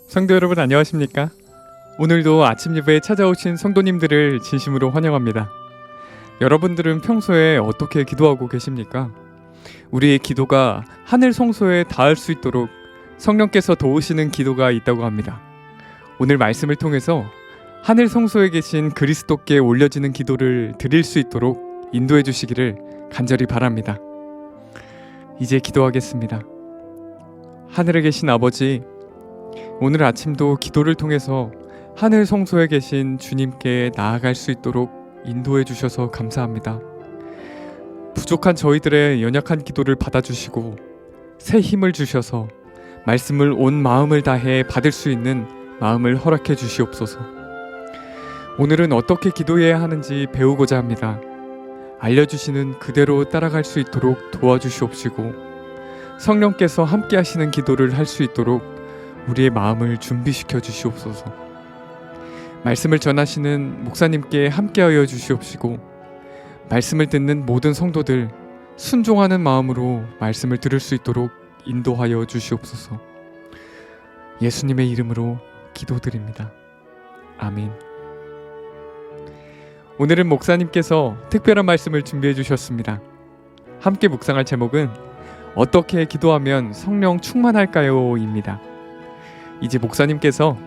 성도 여러분 안녕하십니까? 오늘도 아침 예배에 찾아오신 성도님들을 진심으로 환영합니다. 여러분들은 평소에 어떻게 기도하고 계십니까? 우리의 기도가 하늘 성소에 닿을 수 있도록 성령께서 도우시는 기도가 있다고 합니다. 오늘 말씀을 통해서 하늘 성소에 계신 그리스도께 올려지는 기도를 드릴 수 있도록 인도해 주시기를 간절히 바랍니다. 이제 기도하겠습니다. 하늘에 계신 아버지, 오늘 아침도 기도를 통해서 하늘 성소에 계신 주님께 나아갈 수 있도록 인도해 주셔서 감사합니다. 부족한 저희들의 연약한 기도를 받아주시고 새 힘을 주셔서 말씀을 온 마음을 다해 받을 수 있는 마음을 허락해 주시옵소서. 오늘은 어떻게 기도해야 하는지 배우고자 합니다. 알려주시는 그대로 따라갈 수 있도록 도와주시옵시고 성령께서 함께 하시는 기도를 할 수 있도록 우리의 마음을 준비시켜 주시옵소서. 말씀을 전하시는 목사님께 함께하여 주시옵시고 말씀을 듣는 모든 성도들 순종하는 마음으로 말씀을 들을 수 있도록 인도하여 주시옵소서. 예수님의 이름으로 기도드립니다. 아멘. 오늘은 목사님께서 특별한 말씀을 준비해 주셨습니다. 함께 묵상할 제목은 어떻게 기도하면 성령 충만할까요? 입니다. 이제 목사님께서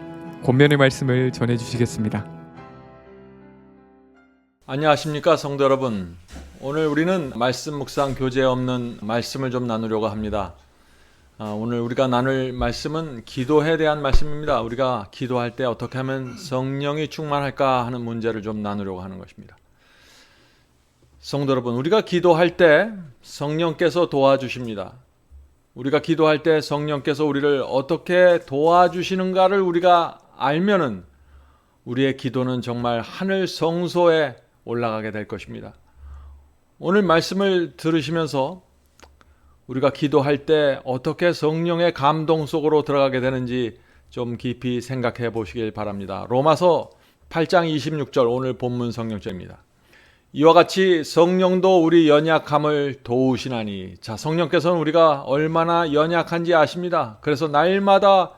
권면의 말씀을 전해주시겠습니다. 안녕하십니까 성도 여러분. 오늘 우리는 말씀 묵상 교재 없는 말씀을 좀 나누려고 합니다. 오늘 우리가 나눌 말씀은 기도에 대한 말씀입니다. 우리가 기도할 때 어떻게 하면 성령이 충만할까 하는 문제를 좀 나누려고 하는 것입니다. 성도 여러분, 우리가 기도할 때 성령께서 도와주십니다. 우리가 기도할 때 성령께서 우리를 어떻게 도와주시는가를 우리가 알면은 우리의 기도는 정말 하늘 성소에 올라가게 될 것입니다. 오늘 말씀을 들으시면서 우리가 기도할 때 어떻게 성령의 감동 속으로 들어가게 되는지 좀 깊이 생각해 보시길 바랍니다. 로마서 8장 26절 오늘 본문 성령절입니다. 이와 같이 성령도 우리 연약함을 도우시나니. 자, 성령께서는 우리가 얼마나 연약한지 아십니다. 그래서 날마다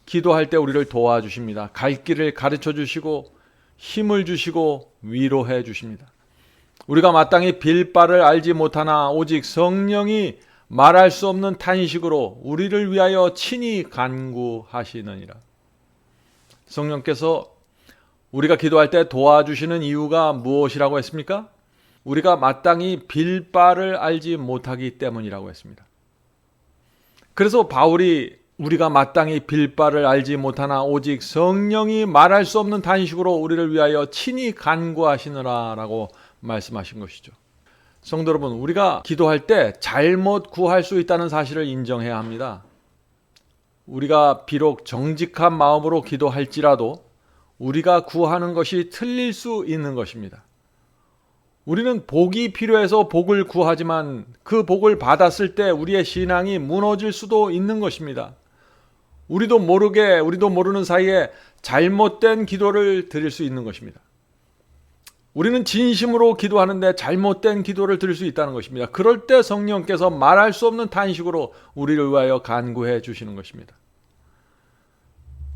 기도할 때 우리를 도와주십니다. 갈 길을 가르쳐 주시고 힘을 주시고 위로해 주십니다. 우리가 마땅히 빌 바를 알지 못하나 오직 성령이 말할 수 없는 탄식으로 우리를 위하여 친히 간구하시느니라. 성령께서 우리가 기도할 때 도와주시는 이유가 무엇이라고 했습니까? 우리가 마땅히 빌 바를 알지 못하기 때문이라고 했습니다. 그래서 바울이 우리가 마땅히 빌 바를 알지 못하나 오직 성령이 말할 수 없는 탄식으로 우리를 위하여 친히 간구하시느라 라고 말씀하신 것이죠. 성도 여러분, 우리가 기도할 때 잘못 구할 수 있다는 사실을 인정해야 합니다. 우리가 비록 정직한 마음으로 기도할지라도 우리가 구하는 것이 틀릴 수 있는 것입니다. 우리는 복이 필요해서 복을 구하지만 그 복을 받았을 때 우리의 신앙이 무너질 수도 있는 것입니다. 우리도 모르는 사이에 잘못된 기도를 드릴 수 있는 것입니다. 우리는 진심으로 기도하는데 잘못된 기도를 드릴 수 있다는 것입니다. 그럴 때 성령께서 말할 수 없는 탄식으로 우리를 위하여 간구해 주시는 것입니다.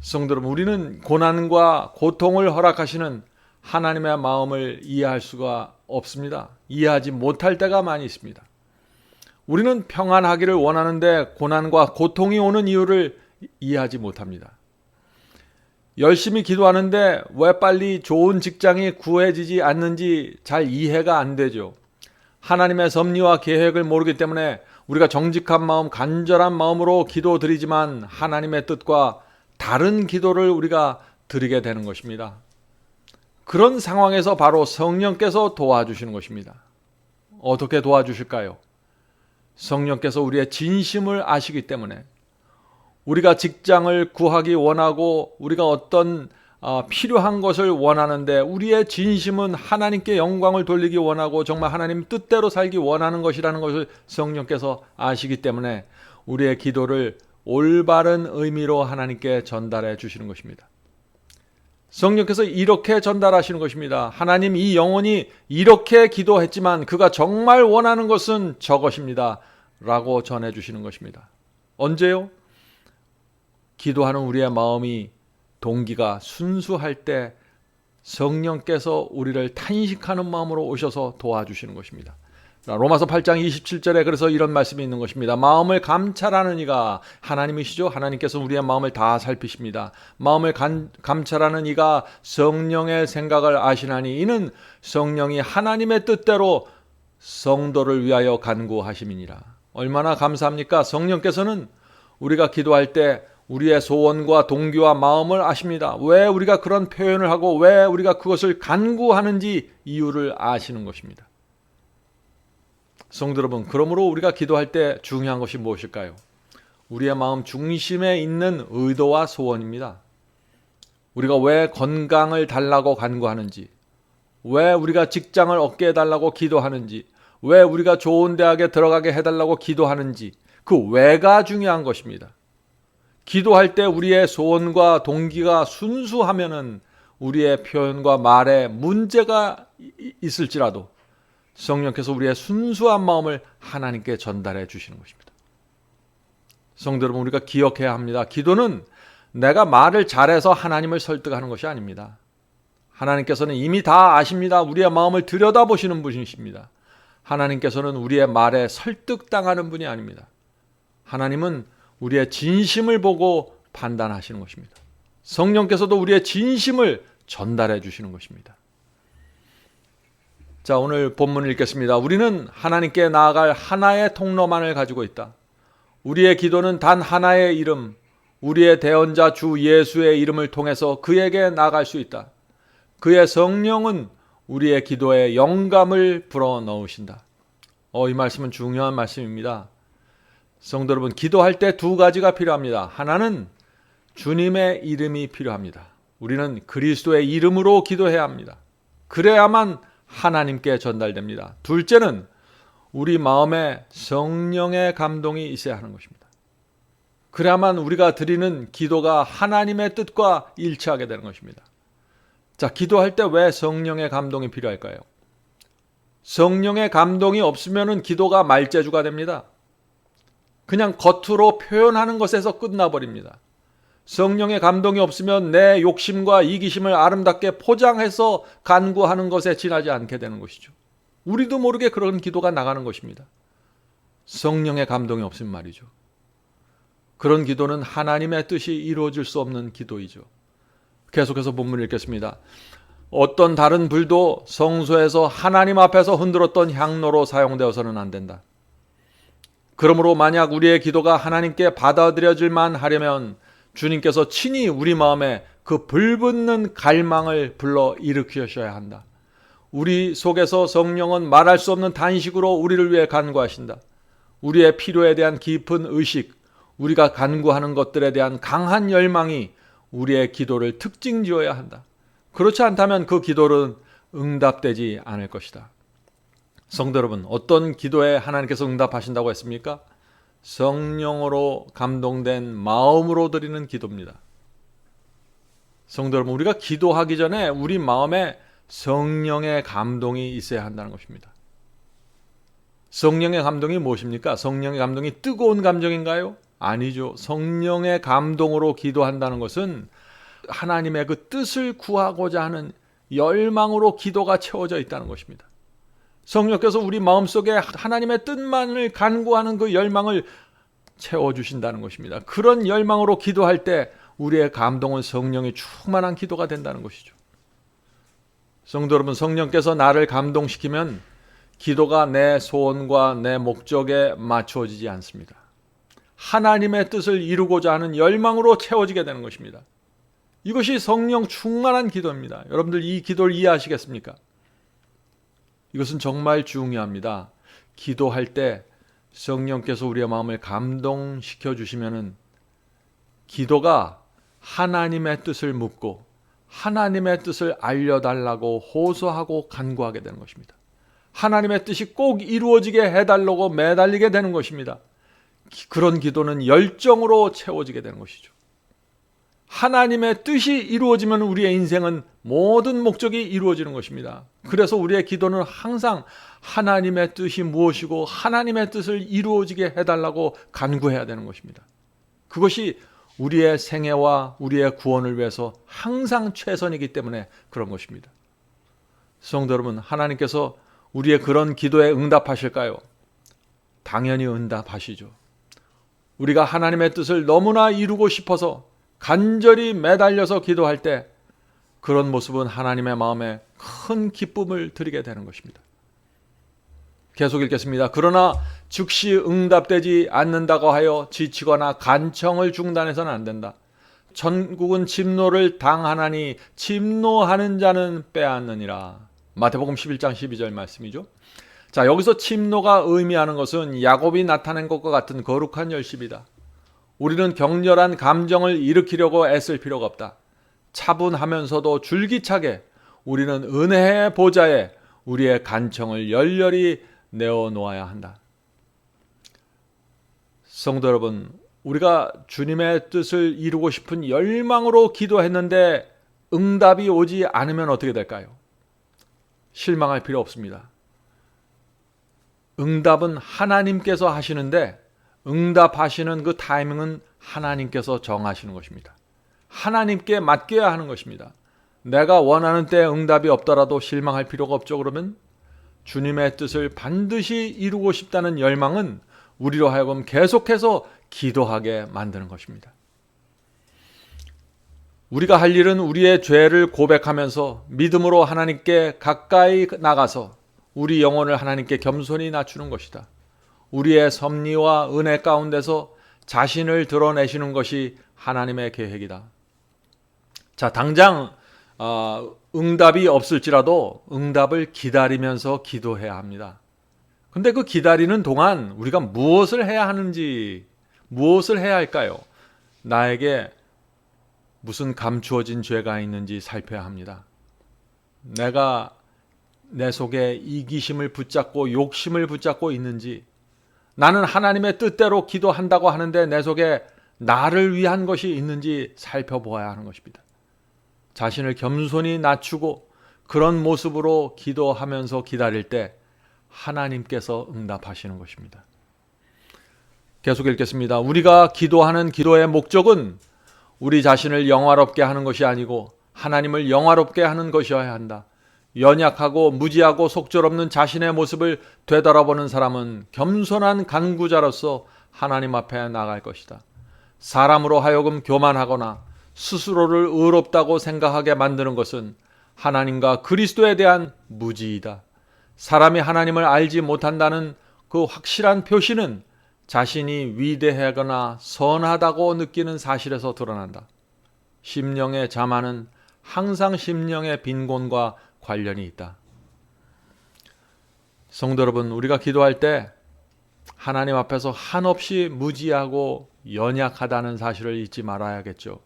성도 여러분, 우리는 고난과 고통을 허락하시는 하나님의 마음을 이해할 수가 없습니다. 이해하지 못할 때가 많이 있습니다. 우리는 평안하기를 원하는데 고난과 고통이 오는 이유를 이해하지 못합니다. 열심히 기도하는데 왜 빨리 좋은 직장이 구해지지 않는지 잘 이해가 안 되죠. 하나님의 섭리와 계획을 모르기 때문에 우리가 정직한 마음, 간절한 마음으로 기도드리지만 하나님의 뜻과 다른 기도를 우리가 드리게 되는 것입니다. 그런 상황에서 바로 성령께서 도와주시는 것입니다. 어떻게 도와주실까요? 성령께서 우리의 진심을 아시기 때문에 우리가 직장을 구하기 원하고 우리가 어떤 필요한 것을 원하는데 우리의 진심은 하나님께 영광을 돌리기 원하고 정말 하나님 뜻대로 살기 원하는 것이라는 것을 성령께서 아시기 때문에 우리의 기도를 올바른 의미로 하나님께 전달해 주시는 것입니다. 성령께서 이렇게 전달하시는 것입니다. 하나님, 이 영혼이 이렇게 기도했지만 그가 정말 원하는 것은 저것입니다 라고 전해 주시는 것입니다. 언제요? 기도하는 우리의 마음이 동기가 순수할 때 성령께서 우리를 탄식하는 마음으로 오셔서 도와주시는 것입니다. 로마서 8장 27절에 그래서 이런 말씀이 있는 것입니다. 마음을 감찰하는 이가 하나님이시죠. 하나님께서 우리의 마음을 다 살피십니다. 마음을 감찰하는 이가 성령의 생각을 아시나니 이는 성령이 하나님의 뜻대로 성도를 위하여 간구하심이니라. 얼마나 감사합니까? 성령께서는 우리가 기도할 때 우리의 소원과 동기와 마음을 아십니다. 왜 우리가 그런 표현을 하고 왜 우리가 그것을 간구하는지 이유를 아시는 것입니다. 성도 여러분, 그러므로 우리가 기도할 때 중요한 것이 무엇일까요? 우리의 마음 중심에 있는 의도와 소원입니다. 우리가 왜 건강을 달라고 간구하는지, 왜 우리가 직장을 얻게 해달라고 기도하는지, 왜 우리가 좋은 대학에 들어가게 해달라고 기도하는지, 그 왜가 중요한 것입니다. 기도할 때 우리의 소원과 동기가 순수하면은 우리의 표현과 말에 문제가 있을지라도 성령께서 우리의 순수한 마음을 하나님께 전달해 주시는 것입니다. 성도 여러분, 우리가 기억해야 합니다. 기도는 내가 말을 잘해서 하나님을 설득하는 것이 아닙니다. 하나님께서는 이미 다 아십니다. 우리의 마음을 들여다보시는 분이십니다. 하나님께서는 우리의 말에 설득당하는 분이 아닙니다. 하나님은 우리의 진심을 보고 판단하시는 것입니다. 성령께서도 우리의 진심을 전달해 주시는 것입니다. 자, 오늘 본문을 읽겠습니다. 우리는 하나님께 나아갈 하나의 통로만을 가지고 있다. 우리의 기도는 단 하나의 이름, 우리의 대언자 주 예수의 이름을 통해서 그에게 나아갈 수 있다. 그의 성령은 우리의 기도에 영감을 불어넣으신다. 이 말씀은 중요한 말씀입니다. 성도 여러분, 기도할 때 두 가지가 필요합니다. 하나는 주님의 이름이 필요합니다. 우리는 그리스도의 이름으로 기도해야 합니다. 그래야만 하나님께 전달됩니다. 둘째는 우리 마음에 성령의 감동이 있어야 하는 것입니다. 그래야만 우리가 드리는 기도가 하나님의 뜻과 일치하게 되는 것입니다. 자, 기도할 때 왜 성령의 감동이 필요할까요? 성령의 감동이 없으면 기도가 말재주가 됩니다. 그냥 겉으로 표현하는 것에서 끝나버립니다. 성령의 감동이 없으면 내 욕심과 이기심을 아름답게 포장해서 간구하는 것에 지나지 않게 되는 것이죠. 우리도 모르게 그런 기도가 나가는 것입니다. 성령의 감동이 없으면 말이죠. 그런 기도는 하나님의 뜻이 이루어질 수 없는 기도이죠. 계속해서 본문을 읽겠습니다. 어떤 다른 불도 성소에서 하나님 앞에서 흔들었던 향로로 사용되어서는 안 된다. 그러므로 만약 우리의 기도가 하나님께 받아들여질만 하려면 주님께서 친히 우리 마음에 그 불붙는 갈망을 불러 일으키셔야 한다. 우리 속에서 성령은 말할 수 없는 단식으로 우리를 위해 간구하신다. 우리의 필요에 대한 깊은 의식, 우리가 간구하는 것들에 대한 강한 열망이 우리의 기도를 특징지어야 한다. 그렇지 않다면 그 기도는 응답되지 않을 것이다. 성도 여러분, 어떤 기도에 하나님께서 응답하신다고 했습니까? 성령으로 감동된 마음으로 드리는 기도입니다. 성도 여러분, 우리가 기도하기 전에 우리 마음에 성령의 감동이 있어야 한다는 것입니다. 성령의 감동이 무엇입니까? 성령의 감동이 뜨거운 감정인가요? 아니죠. 성령의 감동으로 기도한다는 것은 하나님의 그 뜻을 구하고자 하는 열망으로 기도가 채워져 있다는 것입니다. 성령께서 우리 마음속에 하나님의 뜻만을 간구하는 그 열망을 채워주신다는 것입니다. 그런 열망으로 기도할 때 우리의 감동은 성령이 충만한 기도가 된다는 것이죠. 성도 여러분, 성령께서 나를 감동시키면 기도가 내 소원과 내 목적에 맞추어지지 않습니다. 하나님의 뜻을 이루고자 하는 열망으로 채워지게 되는 것입니다. 이것이 성령 충만한 기도입니다. 여러분들 이 기도를 이해하시겠습니까? 이것은 정말 중요합니다. 기도할 때 성령께서 우리의 마음을 감동시켜 주시면은 기도가 하나님의 뜻을 묻고 하나님의 뜻을 알려달라고 호소하고 간구하게 되는 것입니다. 하나님의 뜻이 꼭 이루어지게 해달라고 매달리게 되는 것입니다. 그런 기도는 열정으로 채워지게 되는 것이죠. 하나님의 뜻이 이루어지면 우리의 인생은 모든 목적이 이루어지는 것입니다. 그래서 우리의 기도는 항상 하나님의 뜻이 무엇이고 하나님의 뜻을 이루어지게 해달라고 간구해야 되는 것입니다. 그것이 우리의 생애와 우리의 구원을 위해서 항상 최선이기 때문에 그런 것입니다. 성도 여러분, 하나님께서 우리의 그런 기도에 응답하실까요? 당연히 응답하시죠. 우리가 하나님의 뜻을 너무나 이루고 싶어서 간절히 매달려서 기도할 때 그런 모습은 하나님의 마음에 큰 기쁨을 드리게 되는 것입니다. 계속 읽겠습니다. 그러나 즉시 응답되지 않는다고 하여 지치거나 간청을 중단해서는 안 된다. 천국은 진노를 당하나니 침노하는 자는 빼앗느니라. 마태복음 11장 12절 말씀이죠. 자, 여기서 침노가 의미하는 것은 야곱이 나타낸 것과 같은 거룩한 열심이다. 우리는 격렬한 감정을 일으키려고 애쓸 필요가 없다. 차분하면서도 줄기차게 우리는 은혜의 보좌에 우리의 간청을 열렬히 내어놓아야 한다. 성도 여러분, 우리가 주님의 뜻을 이루고 싶은 열망으로 기도했는데 응답이 오지 않으면 어떻게 될까요? 실망할 필요 없습니다. 응답은 하나님께서 하시는데 응답하시는 그 타이밍은 하나님께서 정하시는 것입니다. 하나님께 맡겨야 하는 것입니다. 내가 원하는 때 응답이 없더라도 실망할 필요가 없죠. 그러면 주님의 뜻을 반드시 이루고 싶다는 열망은 우리로 하여금 계속해서 기도하게 만드는 것입니다. 우리가 할 일은 우리의 죄를 고백하면서 믿음으로 하나님께 가까이 나가서 우리 영혼을 하나님께 겸손히 낮추는 것이다. 우리의 섭리와 은혜 가운데서 자신을 드러내시는 것이 하나님의 계획이다. 자, 당장 응답이 없을지라도 응답을 기다리면서 기도해야 합니다. 근데 그 기다리는 동안 우리가 무엇을 해야 하는지, 무엇을 해야 할까요? 나에게 무슨 감추어진 죄가 있는지 살펴야 합니다. 내가 내 속에 이기심을 붙잡고 욕심을 붙잡고 있는지, 나는 하나님의 뜻대로 기도한다고 하는데 내 속에 나를 위한 것이 있는지 살펴보아야 하는 것입니다. 자신을 겸손히 낮추고 그런 모습으로 기도하면서 기다릴 때 하나님께서 응답하시는 것입니다. 계속 읽겠습니다. 우리가 기도하는 기도의 목적은 우리 자신을 영화롭게 하는 것이 아니고 하나님을 영화롭게 하는 것이어야 한다. 연약하고 무지하고 속절없는 자신의 모습을 되돌아보는 사람은 겸손한 간구자로서 하나님 앞에 나갈 것이다. 사람으로 하여금 교만하거나 스스로를 의롭다고 생각하게 만드는 것은 하나님과 그리스도에 대한 무지이다. 사람이 하나님을 알지 못한다는 그 확실한 표시는 자신이 위대하거나 선하다고 느끼는 사실에서 드러난다. 심령의 자만은 항상 심령의 빈곤과 관련이 있다. 성도 여러분, 우리가 기도할 때 하나님 앞에서 한없이 무지하고 연약하다는 사실을 잊지 말아야겠죠.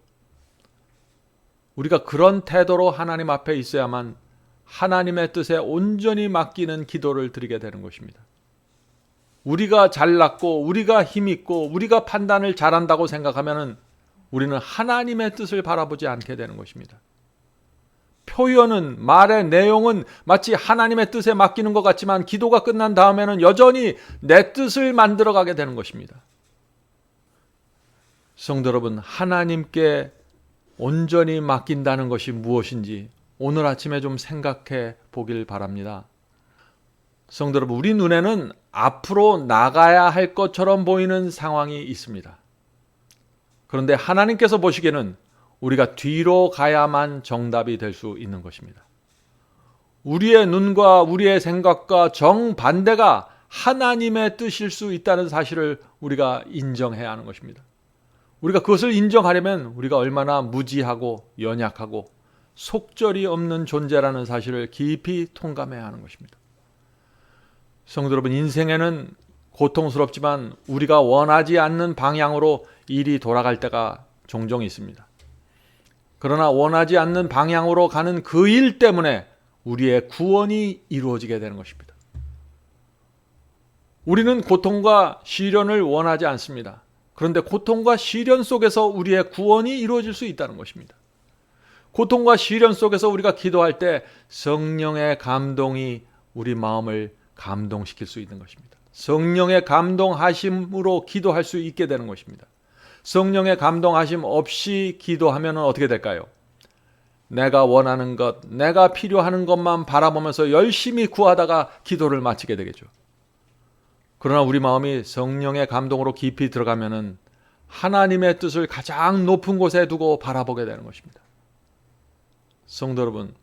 우리가 그런 태도로 하나님 앞에 있어야만 하나님의 뜻에 온전히 맡기는 기도를 드리게 되는 것입니다. 우리가 잘났고 우리가 힘있고 우리가 판단을 잘한다고 생각하면 우리는 하나님의 뜻을 바라보지 않게 되는 것입니다. 표현은, 말의 내용은 마치 하나님의 뜻에 맡기는 것 같지만 기도가 끝난 다음에는 여전히 내 뜻을 만들어가게 되는 것입니다. 성도 여러분, 하나님께 온전히 맡긴다는 것이 무엇인지 오늘 아침에 좀 생각해 보길 바랍니다. 성도 여러분, 우리 눈에는 앞으로 나가야 할 것처럼 보이는 상황이 있습니다. 그런데 하나님께서 보시기에는 우리가 뒤로 가야만 정답이 될 수 있는 것입니다. 우리의 눈과 우리의 생각과 정반대가 하나님의 뜻일 수 있다는 사실을 우리가 인정해야 하는 것입니다. 우리가 그것을 인정하려면 우리가 얼마나 무지하고 연약하고 속절이 없는 존재라는 사실을 깊이 통감해야 하는 것입니다. 성도 여러분, 인생에는 고통스럽지만 우리가 원하지 않는 방향으로 일이 돌아갈 때가 종종 있습니다. 그러나 원하지 않는 방향으로 가는 그 일 때문에 우리의 구원이 이루어지게 되는 것입니다. 우리는 고통과 시련을 원하지 않습니다. 그런데 고통과 시련 속에서 우리의 구원이 이루어질 수 있다는 것입니다. 고통과 시련 속에서 우리가 기도할 때 성령의 감동이 우리 마음을 감동시킬 수 있는 것입니다. 성령의 감동하심으로 기도할 수 있게 되는 것입니다. 성령의 감동하심 없이 기도하면 어떻게 될까요? 내가 원하는 것, 내가 필요하는 것만 바라보면서 열심히 구하다가 기도를 마치게 되겠죠. 그러나 우리 마음이 성령의 감동으로 깊이 들어가면은 하나님의 뜻을 가장 높은 곳에 두고 바라보게 되는 것입니다. 성도 여러분,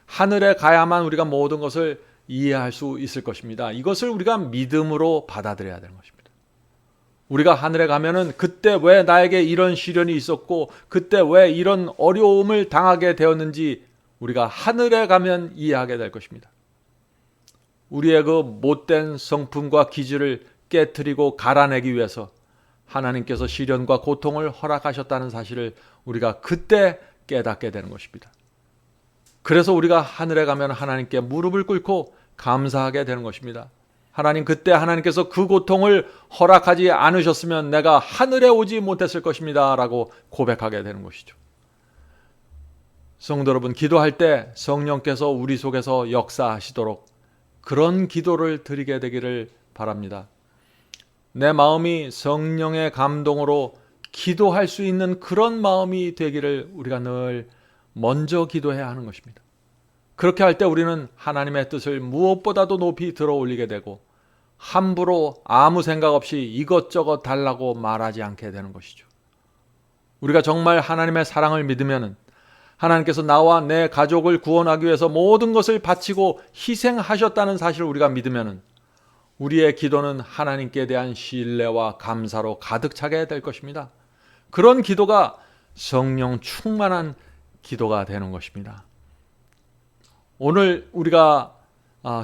하늘에 가야만 우리가 모든 것을 이해할 수 있을 것입니다. 이것을 우리가 믿음으로 받아들여야 되는 것입니다. 우리가 하늘에 가면은 그때 왜 나에게 이런 시련이 있었고 그때 왜 이런 어려움을 당하게 되었는지 우리가 하늘에 가면 이해하게 될 것입니다. 우리의 그 못된 성품과 기질을 깨트리고 갈아내기 위해서 하나님께서 시련과 고통을 허락하셨다는 사실을 우리가 그때 깨닫게 되는 것입니다. 그래서 우리가 하늘에 가면 하나님께 무릎을 꿇고 감사하게 되는 것입니다. 하나님, 그때 하나님께서 그 고통을 허락하지 않으셨으면 내가 하늘에 오지 못했을 것입니다 라고 고백하게 되는 것이죠. 성도 여러분, 기도할 때 성령께서 우리 속에서 역사하시도록 그런 기도를 드리게 되기를 바랍니다. 내 마음이 성령의 감동으로 기도할 수 있는 그런 마음이 되기를 우리가 늘 먼저 기도해야 하는 것입니다. 그렇게 할 때 우리는 하나님의 뜻을 무엇보다도 높이 들어 올리게 되고 함부로 아무 생각 없이 이것저것 달라고 말하지 않게 되는 것이죠. 우리가 정말 하나님의 사랑을 믿으면 하나님께서 나와 내 가족을 구원하기 위해서 모든 것을 바치고 희생하셨다는 사실을 우리가 믿으면 우리의 기도는 하나님께 대한 신뢰와 감사로 가득 차게 될 것입니다. 그런 기도가 성령 충만한 기도가 되는 것입니다. 오늘 우리가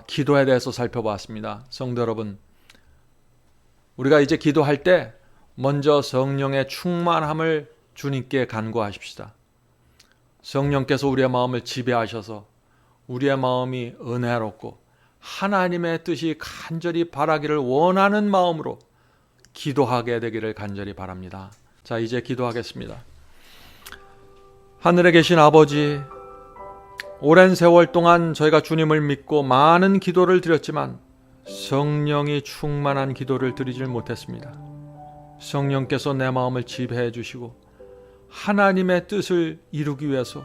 기도에 대해서 살펴봤습니다. 성도 여러분, 우리가 이제 기도할 때 먼저 성령의 충만함을 주님께 간구하십시다. 성령께서 우리의 마음을 지배하셔서 우리의 마음이 은혜롭고 하나님의 뜻이 간절히 바라기를 원하는 마음으로 기도하게 되기를 간절히 바랍니다. 자, 이제 기도하겠습니다. 하늘에 계신 아버지, 오랜 세월 동안 저희가 주님을 믿고 많은 기도를 드렸지만 성령이 충만한 기도를 드리질 못했습니다. 성령께서 내 마음을 지배해 주시고 하나님의 뜻을 이루기 위해서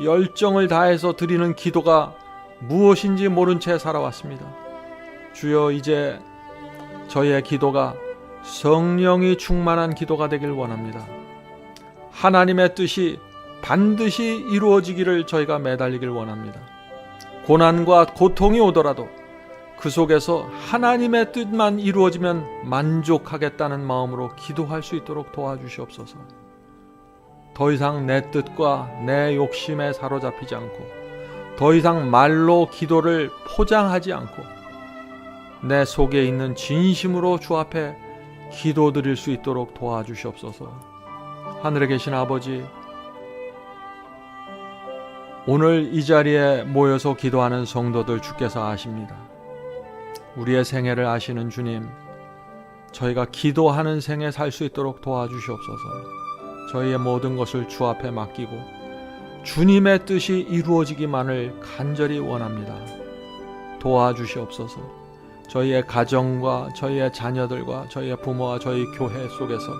열정을 다해서 드리는 기도가 무엇인지 모른 채 살아왔습니다. 주여, 이제 저희의 기도가 성령이 충만한 기도가 되길 원합니다. 하나님의 뜻이 반드시 이루어지기를 저희가 매달리길 원합니다. 고난과 고통이 오더라도 그 속에서 하나님의 뜻만 이루어지면 만족하겠다는 마음으로 기도할 수 있도록 도와주시옵소서. 더 이상 내 뜻과 내 욕심에 사로잡히지 않고 더 이상 말로 기도를 포장하지 않고 내 속에 있는 진심으로 주 앞에 기도드릴 수 있도록 도와주시옵소서. 하늘에 계신 아버지, 오늘 이 자리에 모여서 기도하는 성도들 주께서 아십니다. 우리의 생애를 아시는 주님, 저희가 기도하는 생애 살 수 있도록 도와주시옵소서. 저희의 모든 것을 주 앞에 맡기고 주님의 뜻이 이루어지기만을 간절히 원합니다. 도와주시옵소서. 저희의 가정과 저희의 자녀들과 저희의 부모와 저희 교회 속에서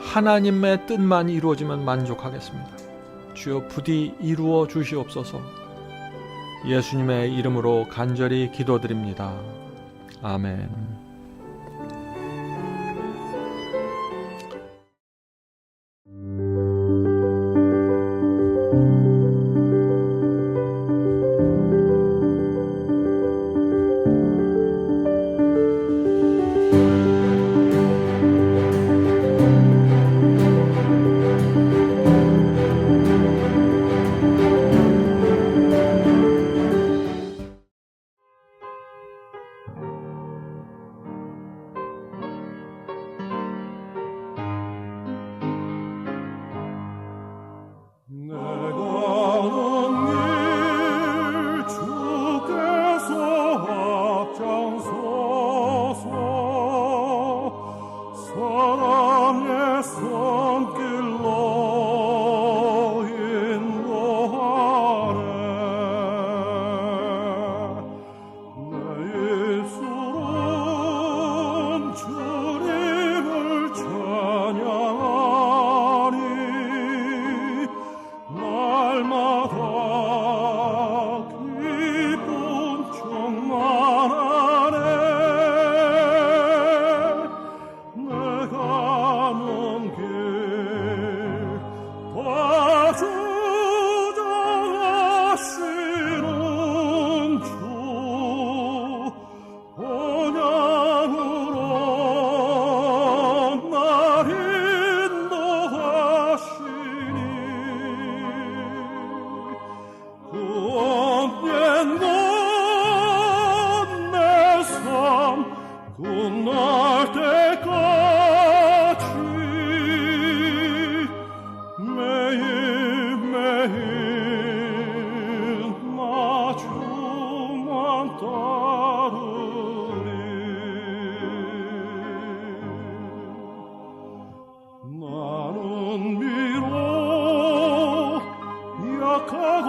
하나님의 뜻만 이루어지면 만족하겠습니다. 주여, 부디 이루어 주시옵소서. 예수님의 이름으로 간절히 기도드립니다. 아멘. 내가 주장하시는 주 언양으로 날 인도하시니 그 언젠가 내 삶 끝날 때까지 매일매일 나 주만 따르리 나는 비록 약하고